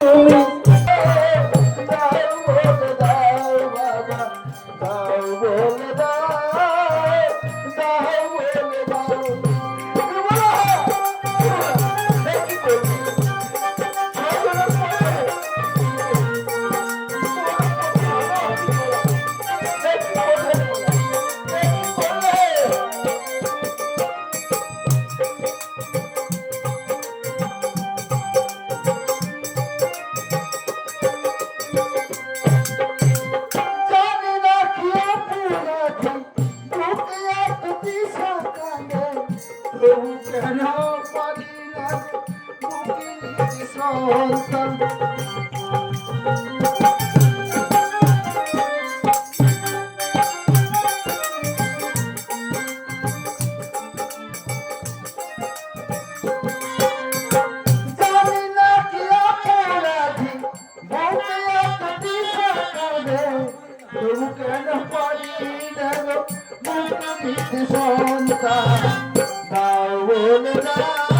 তুমি কেন পারি না সন্তান জানি না কি অপরাধী বুকে এতটি সকালে তবু কেন পারি না বুকে সন্তান দাও বলে দাও